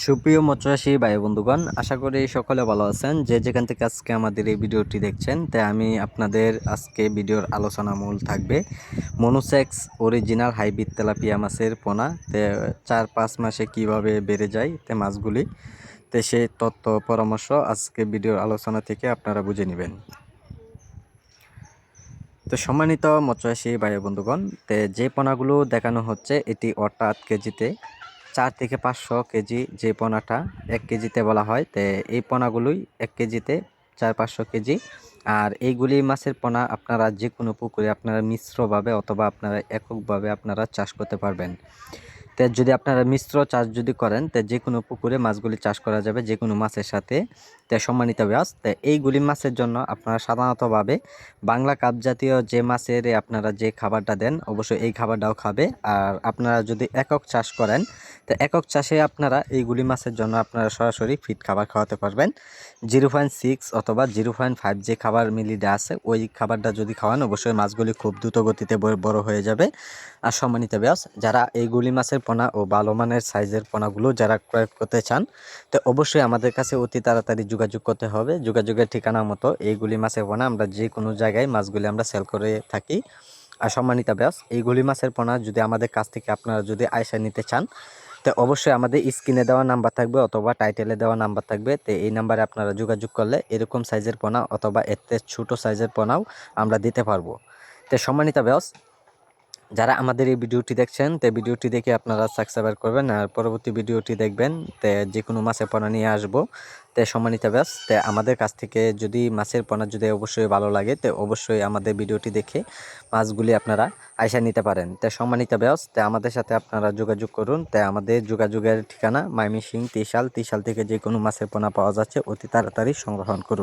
সুপ্রিয় মৎস্যচাষী ভাই বন্ধুগণ, আশা করি সকলে ভালো আছেন। যে যেখান থেকে আজকে আমাদের এই ভিডিওটি দেখছেন, তাই আমি আপনাদের আজকে ভিডিওর আলোচনা মূল থাকবে মনোসেক্স অরিজিনাল হাইব্রিড তেলাপিয়া মাছের পোনা 4-5 মাসে কিভাবে বেড়ে যায় মাছগুলি। সেই তথ্য পরামর্শ আজকে ভিডিওর আলোচনা থেকে আপনারা বুঝে নেবেন। সম্মানিত মৎস্যচাষী ভাই বন্ধুগণ, যে পোনাগুলো দেখানো হচ্ছে এটি অর্থাৎ কেজিতে 4 থেকে 500 কেজি। যে পোনাটা 1 কেজিতে বলা হয়, এই পোনাগুলোই 1 কেজিতে 400-500 কেজি। আর এইগুলি মাছের পোনা আপনারা যে কোনো পুকুরে আপনারা মিশ্রভাবে অথবা আপনারা এককভাবে আপনারা চাষ করতে পারবেন। যদি আপনারা মিশ্র চাষ যদি করেন, যে কোনো পুকুরে মাছগুলি চাষ করা যাবে যে কোনো মাছের সাথে। সম্মানিত ব্যাস, এইগুলি মাছের জন্য আপনারা সাধারণতভাবে বাংলা কাপ জাতীয় যে মাছের আপনারা যে খাবারটা দেন, অবশ্যই এই খাবারটাও খাবে। আর আপনারা যদি একক চাষ করেন, একক চাষে আপনারা এইগুলি মাছের জন্য আপনারা সরাসরি ফিড খাবার খাওয়াতে পারবেন। 0.6 অথবা 0.5 যে খাবার মিলিটা আছে, ওই খাবারটা যদি খাওয়ান, অবশ্যই মাছগুলি খুব দ্রুত গতিতে বড় হয়ে যাবে। আর সম্মানিত ব্যাস, যারা এইগুলি মাছের পোনা ও ভালো মানের সাইজের পোনাগুলো যারা ক্রয় করতে চান, অবশ্যই আমাদের কাছে অতি তাড়াতাড়ি যোগাযোগ করতে হবে। যোগাযোগের ঠিকানা মতো এইগুলি মাছের পোনা আমরা যে কোনো জায়গায় মাছগুলি আমরা সেল করে থাকি। আর সম্মানিত ব্যাস, এইগুলি মাছের পোনা যদি আমাদের কাছ থেকে আপনারা যদি আয়সা নিতে চান, অবশ্যই আমাদের স্ক্রিনে দেওয়া নাম্বার থাকবে অথবা টাইটেলে দেওয়া নাম্বার থাকবে। এই নাম্বারে আপনারা যোগাযোগ করলে এরকম সাইজের পোনা অথবা এতে ছোটো সাইজের পোনাও আমরা দিতে পারবো। সম্মানিত ব্যাস, যারা আমাদের এই ভিডিওটি দেখছেন, ভিডিওটি দেখে আপনারা সাবস্ক্রাইব করবেন আর পরবর্তী ভিডিওটি দেখবেন। যে কোনো মাছের পোনা নিয়ে আসবো। সম্মানিত ব্যাস, আমাদের কাছ থেকে যদি মাছের পোনা যদি অবশ্যই ভালো লাগে, অবশ্যই আমাদের ভিডিওটি দেখে মাছগুলি আপনারা আয়সা নিতে পারেন। সম্মানিত ব্যাস, আমাদের সাথে আপনারা যোগাযোগ করুন। আমাদের যোগাযোগের ঠিকানা ময়মনসিংহ ত্রিশাল থেকে যে কোনো মাছের পোনা পাওয়া যাচ্ছে, অতি তাড়াতাড়ি সংগ্রহণ করুন।